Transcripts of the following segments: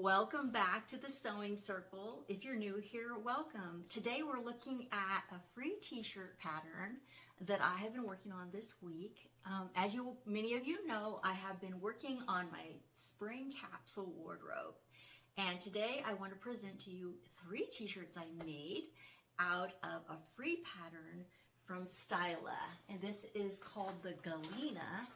Welcome back to the Sewing Circle. If you're new here, welcome. Today we're looking at a free t-shirt pattern that I have been working on this week. As many of you know, I have been working on my spring capsule wardrobe. And today I want to present to you 3 t-shirts I made out of a free pattern from Styla. And this is called the Galena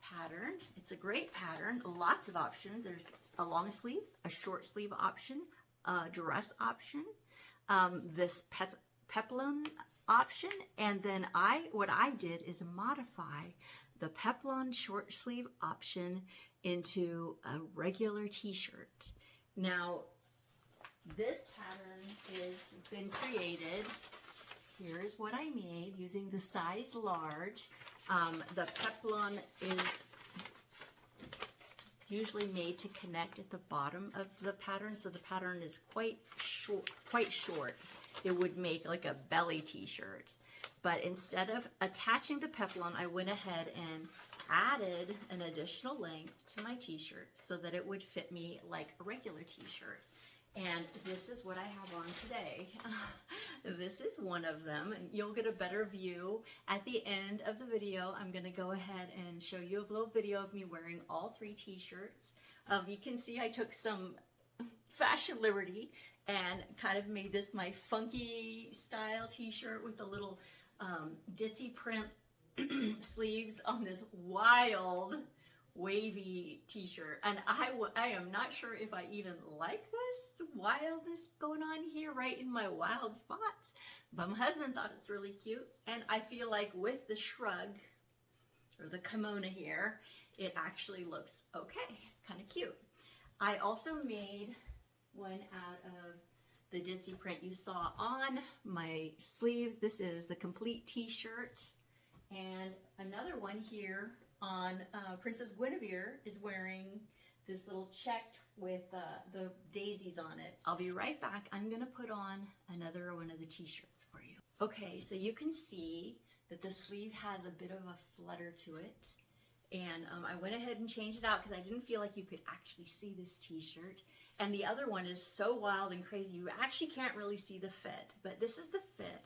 pattern. It's a great pattern, lots of options. There's a long sleeve, a short sleeve option, a dress option, this peplum option, and then what I did is modify the peplum short sleeve option into a regular t-shirt. Now, this pattern has been created. Here's what I made using the size large. The peplum is usually made to connect at the bottom of the pattern, so the pattern is quite short. It would make like a belly t-shirt, but instead of attaching the peplum, I went ahead and added an additional length to my t-shirt so that it would fit me like a regular t-shirt. And this is what I have on today. This is one of them, and you'll get a better view at the end of the video. I'm gonna go ahead and show you a little video of me wearing all 3 t-shirts. You can see I took some fashion liberty and kind of made this my funky style t-shirt with a little ditzy print sleeves on this wild wavy t-shirt, and I am not sure if I even like this wildness going on here right in my wild spots, but my husband thought it's really cute, and I feel like with the shrug or the kimona here, it actually looks okay, kind of cute. I also made one out of the ditzy print you saw on my sleeves. This is the complete t-shirt, and another one here on Princess Guinevere is wearing this little checked with the daisies on it. I'll be right back. I'm gonna put on another one of the t-shirts for you. Okay, so you can see that the sleeve has a bit of a flutter to it, and I went ahead and changed it out because I didn't feel like you could actually see this t-shirt. And the other one is so wild and crazy you actually can't really see the fit, but this is the fit.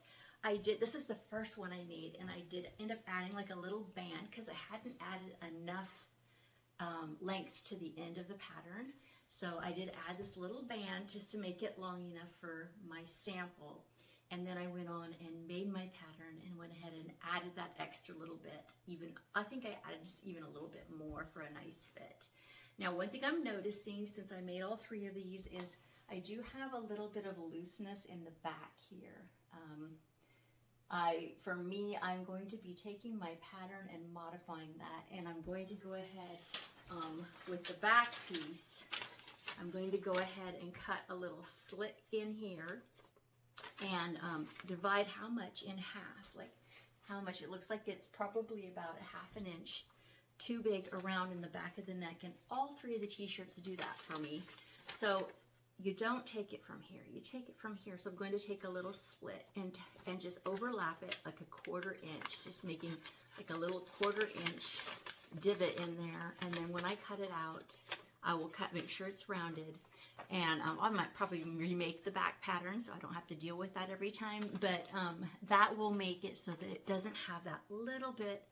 This is the first one I made, and I did end up adding like a little band because I hadn't added enough length to the end of the pattern. So I did add this little band just to make it long enough for my sample. And then I went on and made my pattern and went ahead and added that extra little bit. I think I added just even a little bit more for a nice fit. Now, one thing I'm noticing since I made all 3 of these is I do have a little bit of looseness in the back here. For me, I'm going to be taking my pattern and modifying that, and I'm going to go ahead with the back piece. I'm going to go ahead and cut a little slit in here and divide how much in half, like how much. It looks like it's probably about a 1/2 inch too big around in the back of the neck, and all 3 of the t-shirts do that for me. So you don't take it from here, you take it from here. So I'm going to take a little slit and just overlap it like a 1/4 inch, just making like a little 1/4 inch divot in there. And then when I cut it out, I will make sure it's rounded. And I might probably remake the back pattern so I don't have to deal with that every time, but that will make it so that it doesn't have that little bit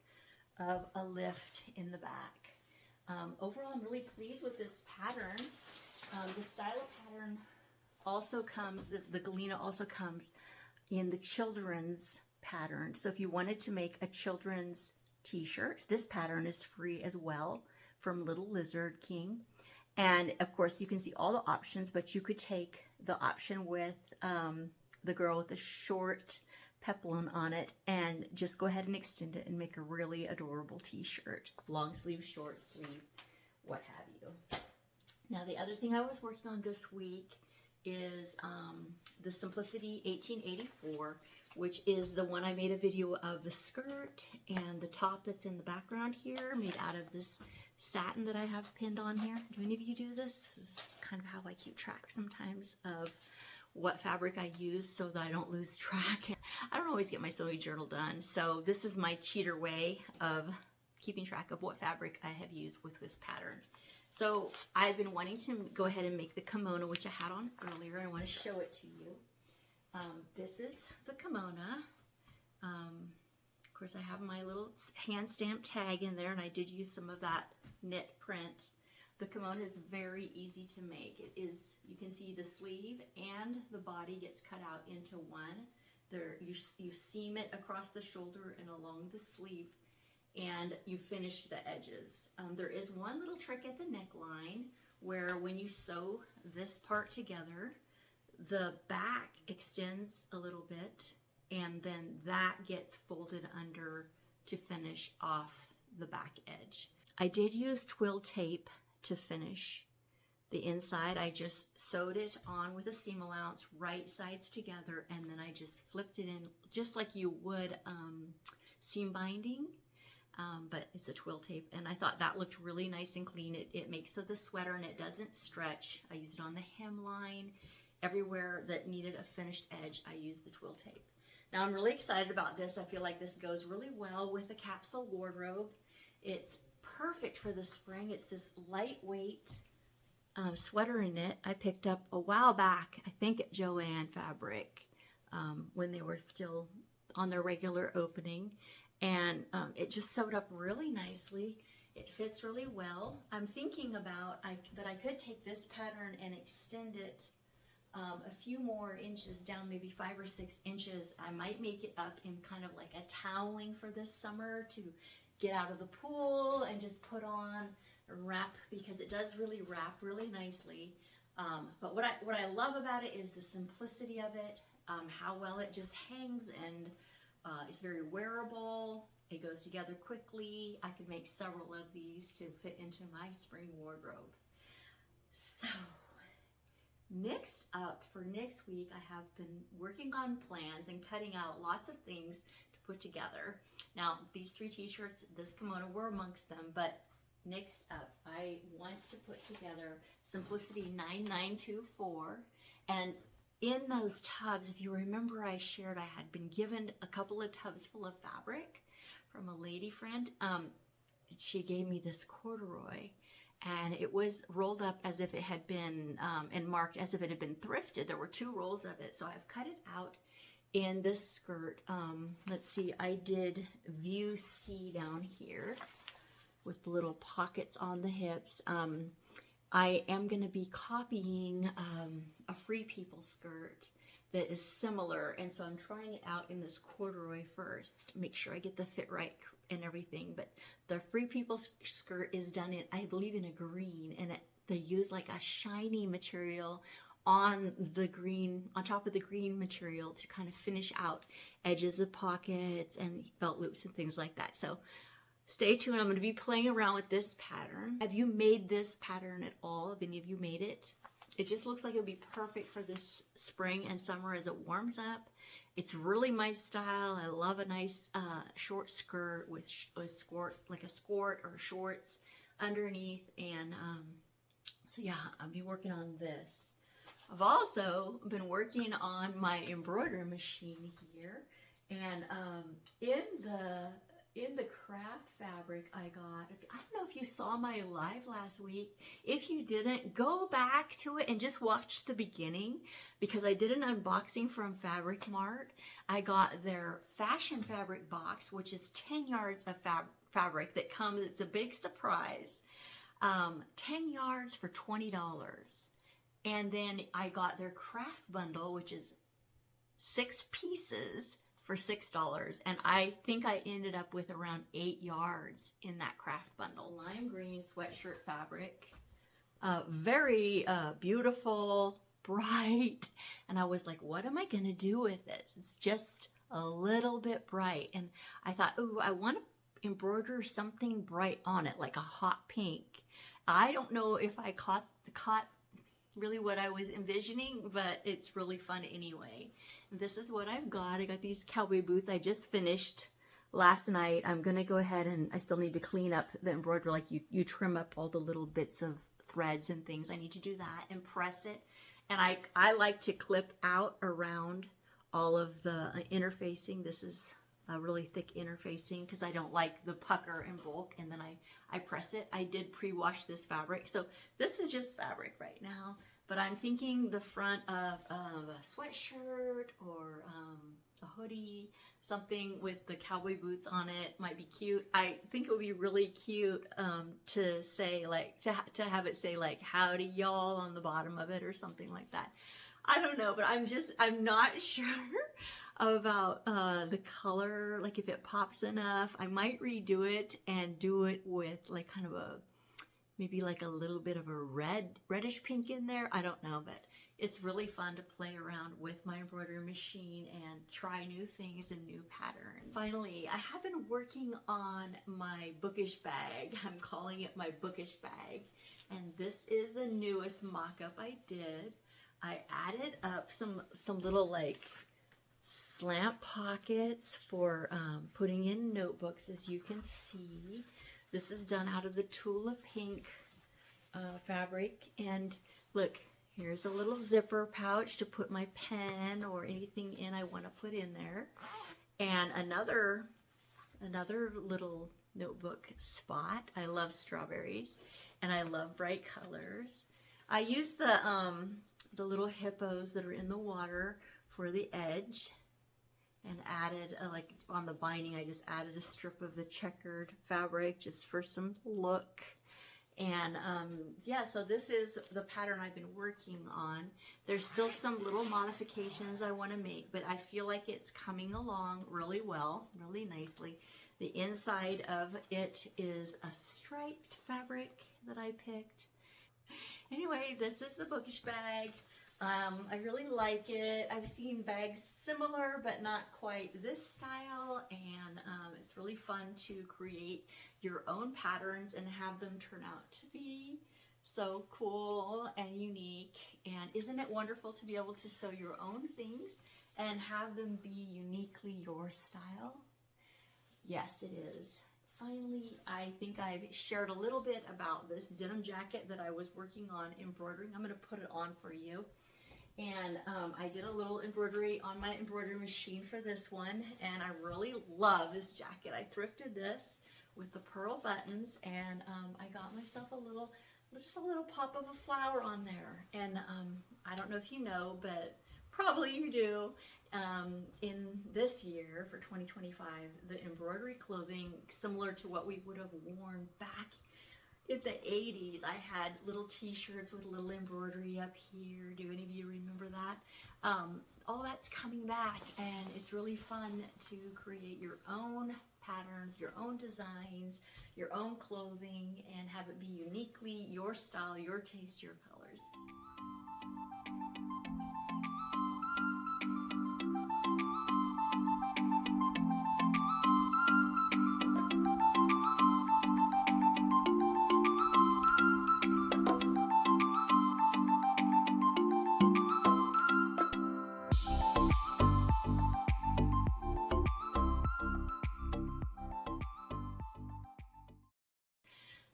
of a lift in the back. Overall, I'm really pleased with this pattern. The Styla pattern also comes, the Galena also comes in the children's pattern. So if you wanted to make a children's t-shirt, this pattern is free as well from Little Lizard King. And of course you can see all the options, but you could take the option with the girl with the short peplum on it and just go ahead and extend it and make a really adorable t-shirt. Long sleeve, short sleeve, what have you. Now, the other thing I was working on this week is the Simplicity 1884, which is the one I made a video of the skirt and the top that's in the background here, made out of this satin that I have pinned on here. Do any of you do this? This is kind of how I keep track sometimes of what fabric I use so that I don't lose track. I don't always get my sewing journal done, so this is my cheater way of keeping track of what fabric I have used with this pattern. So I've been wanting to go ahead and make the kimona, which I had on earlier, and I want to show it to you. This is the kimona. Of course, I have my little hand stamped tag in there, and I did use some of that knit print. The kimona is very easy to make. It is, you can see the sleeve and the body gets cut out into one. There, you seam it across the shoulder and along the sleeve, and you finish the edges. There is one little trick at the neckline where when you sew this part together, the back extends a little bit, and then that gets folded under to finish off the back edge. I did use twill tape to finish the inside. I just sewed it on with a seam allowance, right sides together, and then I just flipped it in just like you would seam binding, but it's a twill tape, and I thought that looked really nice and clean. It makes so the sweater and it doesn't stretch. I used it on the hemline. Everywhere that needed a finished edge, I used the twill tape. Now I'm really excited about this. I feel like this goes really well with the capsule wardrobe. It's perfect for the spring. It's this lightweight sweater and knit I picked up a while back, I think at JoAnn Fabric, when they were still on their regular opening, and it just sewed up really nicely. It fits really well. I'm thinking about that I could take this pattern and extend it a few more inches down, maybe 5 or 6 inches. I might make it up in kind of like a toweling for this summer to get out of the pool and just put on a wrap, because it does really wrap really nicely. But what I love about it is the simplicity of it, how well it just hangs, and it's very wearable. It goes together quickly. I could make several of these to fit into my spring wardrobe. So next up for next week, I have been working on plans and cutting out lots of things to put together. Now, these 3 t-shirts, this kimono were amongst them, but next up, I want to put together Simplicity 9924. And in those tubs, if you remember, I shared I had been given a couple of tubs full of fabric from a lady friend. She gave me this corduroy, and it was rolled up as if it had been, and marked as if it had been thrifted. There were 2 rolls of it, so I've cut it out in this skirt. Let's see, I did view C down here with the little pockets on the hips. I am going to be copying a Free People skirt that is similar, and so I'm trying it out in this corduroy first, make sure I get the fit right and everything. But the Free People skirt is done in, I believe, in a green, and they use like a shiny material on the green, on top of the green material, to kind of finish out edges of pockets and belt loops and things like that. So stay tuned. I'm going to be playing around with this pattern. Have you made this pattern at all? Have any of you made it? It just looks like it would be perfect for this spring and summer as it warms up. It's really my style. I love a nice short skirt with skirt, like a skirt or shorts underneath. And so yeah, I'll be working on this. I've also been working on my embroidery machine here, and in the craft fabric I got, I don't know if you saw my live last week. If you didn't, go back to it and just watch the beginning, because I did an unboxing from Fabric Mart. I got their fashion fabric box, which is 10 yards of fabric that comes, it's a big surprise, 10 yards for $20. And then I got their craft bundle, which is 6 pieces for $6, and I think I ended up with around 8 yards in that craft bundle. Lime green sweatshirt fabric, very beautiful, bright, and I was like, what am I gonna do with this? It's just a little bit bright, and I thought, oh, I want to embroider something bright on it, like a hot pink. I don't know if I caught really what I was envisioning, but it's really fun anyway. This is what I've got. I got these cowboy boots I just finished last night. I'm gonna go ahead, and I still need to clean up the embroidery, like you trim up all the little bits of threads and things. I need to do that and press it. And I like to clip out around all of the interfacing. This is a really thick interfacing because I don't like the pucker in bulk, and then I press it. I did pre-wash this fabric, so this is just fabric right now, but I'm thinking the front of a sweatshirt or a hoodie, something with the cowboy boots on it might be cute. I think it would be really cute to say like, to have it say like howdy y'all on the bottom of it or something like that. I don't know, but I'm not sure about the color, like if it pops enough. I might redo it and do it with like kind of maybe like a little bit of a reddish pink in there. I don't know, but it's really fun to play around with my embroidery machine and try new things and new patterns. Finally, I have been working on my bookish bag. I'm calling it my bookish bag. And this is the newest mock-up I did. I added up some little like slant pockets for putting in notebooks, as you can see. This is done out of the Tula Pink fabric, and look, here's a little zipper pouch to put my pen or anything in I want to put in there, and another little notebook spot. I love strawberries and I love bright colors. I use the little hippos that are in the water for the edge, and added like on the binding I just added a strip of the checkered fabric just for some look. And yeah, so this is the pattern I've been working on. There's still some little modifications I want to make, but I feel like it's coming along really well, really nicely. The inside of it is a striped fabric that I picked. Anyway, this is the bookish bag. I really like it. I've seen bags similar, but not quite this style, and it's really fun to create your own patterns and have them turn out to be so cool and unique. And isn't it wonderful to be able to sew your own things and have them be uniquely your style? Yes, it is. Finally, I think I've shared a little bit about this denim jacket that I was working on embroidering. I'm going to put it on for you. And I did a little embroidery on my embroidery machine for this one, and I really love this jacket. I thrifted this with the pearl buttons, and I got myself just a little pop of a flower on there. And I don't know if you know, but probably you do. In this year, for 2025, the embroidery clothing, similar to what we would have worn back in the 80s, I had little t-shirts with little embroidery up here. Do any of you remember that? All that's coming back, and it's really fun to create your own patterns, your own designs, your own clothing, and have it be uniquely your style, your taste, your colors.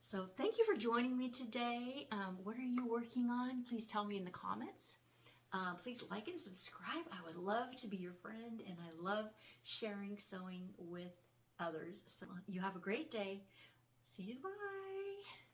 So thank you for joining me today. What are you working on? Please tell me in the comments. Please like and subscribe. I would love to be your friend, and I love sharing sewing with others. So you have a great day. See you. Bye.